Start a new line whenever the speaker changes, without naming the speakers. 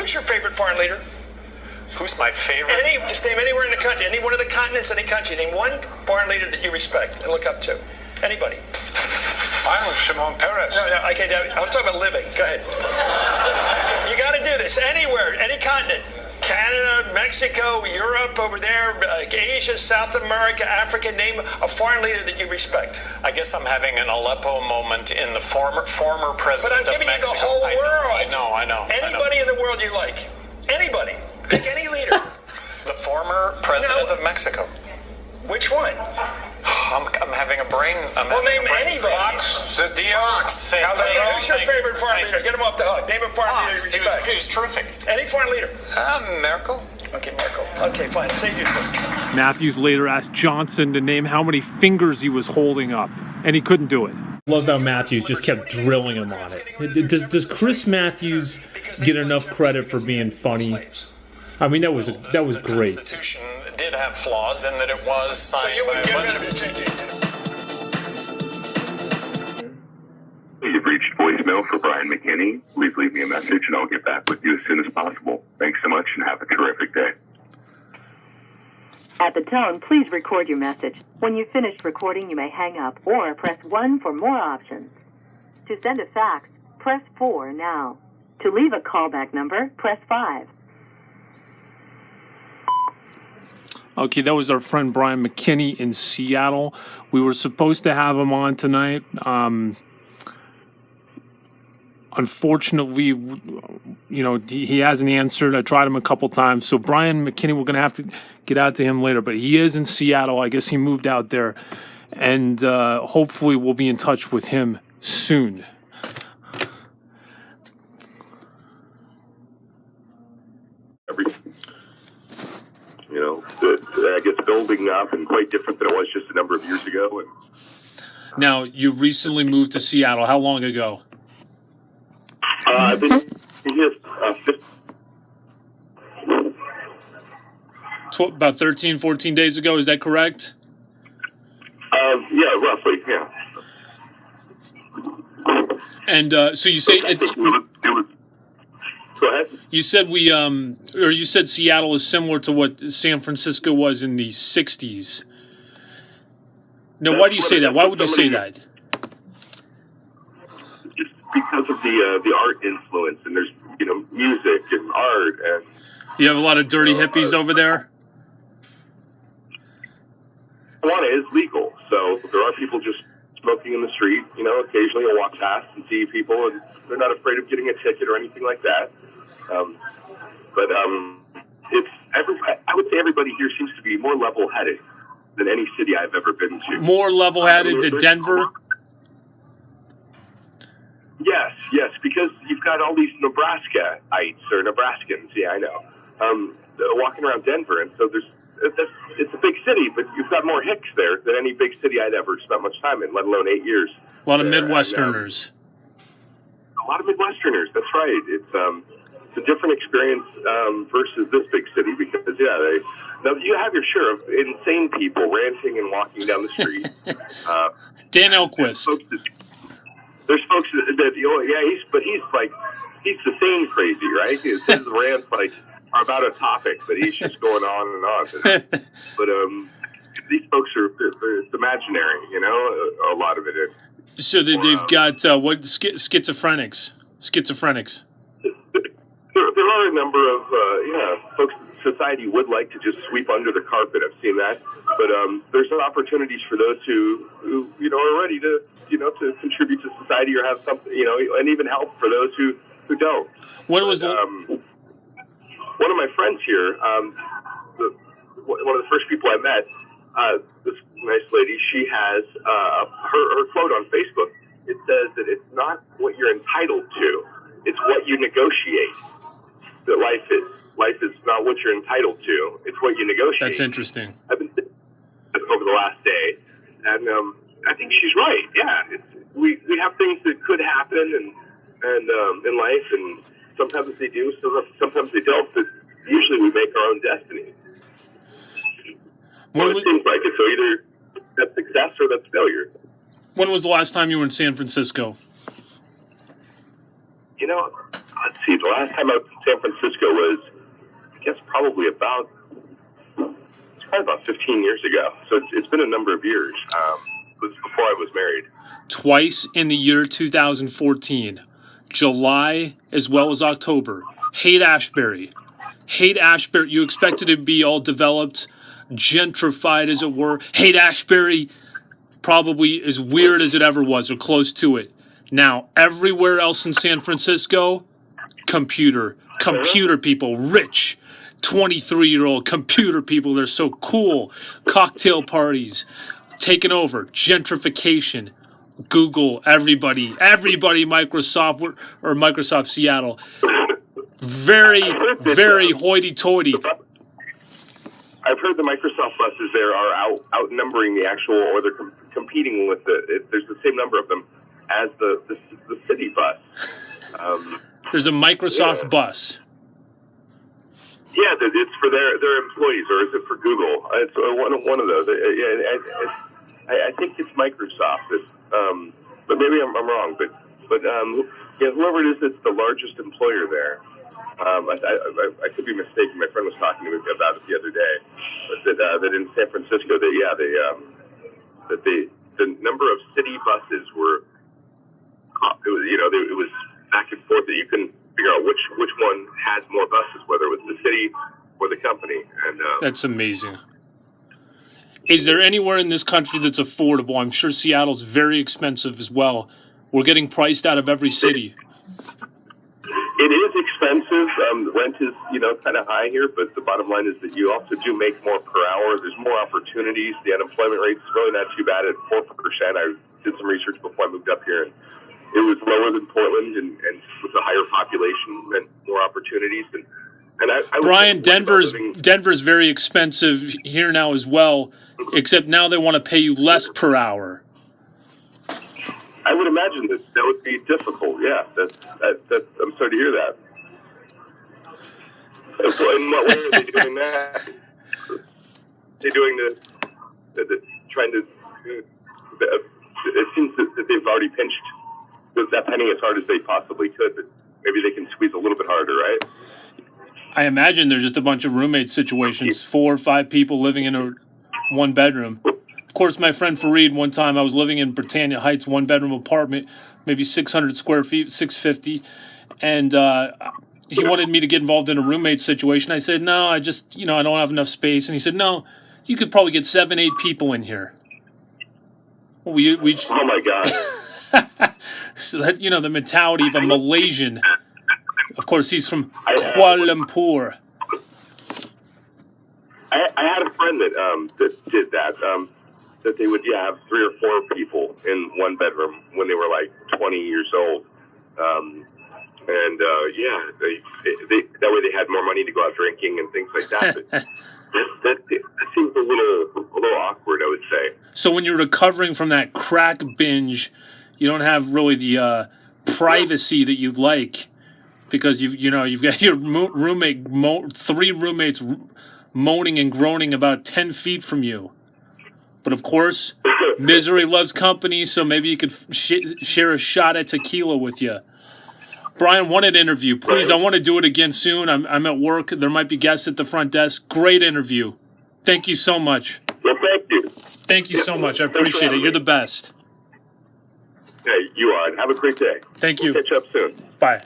Who's your favorite foreign leader?
Who's my favorite?
Just name anywhere in the country, any one of the continents, any country. Name one foreign leader that you respect and look up to. Anybody.
I was Shimon Peres.
No, okay, I'm talking about living. Go ahead. You got to do this. Anywhere, any continent. Canada, Mexico, Europe, over there, Asia, South America, Africa. Name a foreign leader that you respect.
I guess I'm having an Aleppo moment in the former president
of Mexico. But I'm giving you the whole world.
I know.
Anybody in the world you like. Anybody. Pick any leader.
The former president of Mexico.
Which one?
I'm having a brain.
Name anybody.
Fox. Who's
your favorite foreign leader? Get him off the hook. Name a foreign leader you respect.
He was terrific.
Any foreign leader?
Merkel.
Okay, Merkel. Okay, fine. Save yourself.
Matthews later asked Johnson to name how many fingers he was holding up, and he couldn't do it.
Love how Matthews just kept drilling him on it. Does Chris Matthews get enough credit for being funny? I mean, that was great.
The Constitution did have flaws in that it was signed by a bunch of...
You've reached voicemail for Brian McKinney. Please leave me a message and I'll get back with you as soon as possible. Thanks so much and have a terrific day.
At the tone, please record your message. When you've finished recording, you may hang up or press 1 for more options. To send a fax, press 4 now. To leave a callback number, press 5.
Okay, that was our friend Brian McKinney in Seattle. We were supposed to have him on tonight. Unfortunately, he hasn't answered. I tried him a couple times. So Brian McKinney, we're going to have to get out to him later. But he is in Seattle. I guess he moved out there. And hopefully we'll be in touch with him soon.
I guess building up and quite different than it was just a number of years ago. And
now, you recently moved to Seattle. How long ago?
I've been here
about 13, 14 days ago. Is that correct?
Yeah, roughly, yeah.
And so you say...
it was, go ahead.
You said you said Seattle is similar to what San Francisco was in the 60s. Now, why do you say that? Why would you say that?
Just because of the art influence, and there's music and art, and
you have a lot of dirty hippies over there.
Marijuana is legal, so there are people just smoking in the street. Occasionally you'll walk past and see people, and they're not afraid of getting a ticket or anything like that. I would say everybody here seems to be more level-headed than any city I've ever been to.
More level-headed than Denver?
Yes, because you've got all these Nebraskaites or Nebraskans, yeah, I know, walking around Denver, and so it's a big city, but you've got more hicks there than any big city I'd ever spent much time in, let alone 8 years.
A lot of Midwesterners.
A lot of Midwesterners, that's right. It's a different experience versus this big city because, you have your share of insane people ranting and walking down the street.
Dan Elquist.
There's folks that he's the same crazy, right? His rants are about a topic, but he's just going on and on. But these folks it's imaginary, a lot of it is.
So they've got schizophrenics.
There are a number of folks that society would like to just sweep under the carpet. I've seen that, but there's opportunities for those who are ready to to contribute to society or have something and even help for those who don't.
When was
one of my friends here? One of the first people I met, this nice lady. She has her quote on Facebook. It says that it's not what you're entitled to; it's what you negotiate. That life is not what you're entitled to; it's what you negotiate.
That's interesting.
I've been over the last day, and I think she's right. Yeah, we have things that could happen and in life, and sometimes they do, sometimes they don't. But usually, we make our own destiny. It seems like it. So either that's success or that's failure.
When was the last time you were in San Francisco?
Let's see. The last time I was in San Francisco probably about 15 years ago. So it's been a number of years. It was before I was married.
Twice in the year 2014, July as well as October. Haight-Ashbury. Haight-Ashbury, you expect it to be all developed, gentrified as it were. Haight-Ashbury probably as weird as it ever was or close to it. Now, everywhere else in San Francisco, computer people, rich, 23-year-old computer people. They're so cool. Cocktail parties, taking over, gentrification. Google, everybody, Microsoft or Microsoft Seattle. Very, very hoity-toity.
I've heard the Microsoft buses there are outnumbering the actual, or they're competing with there's the same number of them as the city bus.
There's a Microsoft bus.
Yeah, it's for their employees, or is it for Google? It's one of those. I think it's Microsoft. But maybe I'm wrong. But whoever it is that's the largest employer there. I could be mistaken. My friend was talking to me about it the other day. But that in San Francisco, that the number of city buses were, it was back and forth, that you couldn't figure out which one had more buses, whether it was the city or the company. And
that's amazing. Is there anywhere in this country that's affordable? I'm sure Seattle's very expensive as well. We're getting priced out of every city.
It is expensive. Rent is, kind of high here, but the bottom line is that you also do make more per hour. There's more opportunities. The unemployment rate's really not too bad at 4%. I did some research before I moved up here, and it was lower than Portland, and with a higher population and more opportunities. And I
Brian, Denver's very expensive here now as well, except now they want to pay you less per hour.
I would imagine that would be difficult. Yeah, I'm sorry to hear that. In what way are they doing that? They're doing trying to. It seems that they've already pinched that penny as hard as they possibly could, but maybe they can squeeze a little bit harder, right?
I imagine there's just a bunch of roommate situations, 4 or 5 people living in a one bedroom. Of course, my friend Fareed, one time I was living in Britannia Heights, 1-bedroom apartment, maybe 600 square feet, 650, and he wanted me to get involved in a roommate situation. I said, no, I just, I don't have enough space. And he said, no, you could probably get 7, 8 people in here. Well,
oh my God.
So that, the mentality of a Malaysian. Of course, he's from Kuala Lumpur.
I had a friend that did that. That they would have 3 or 4 people in one bedroom when they were like 20 years old, that way they had more money to go out drinking and things like that. But that seems a little awkward, I would say.
So when you're recovering from that crack binge, you don't have really the privacy that you'd like, because you've got your roommate, 3 roommates moaning and groaning about 10 feet from you. But of course, misery loves company, so maybe you could share a shot at tequila with you. Brian, wanted interview. Please, I want to do it again soon. I'm at work. There might be guests at the front desk. Great interview. Thank you so much.
Well, thank you.
Thank you so much. I appreciate it. You're the best.
Hey, you are. Have a great day.
Thank you.
We'll catch up soon.
Bye.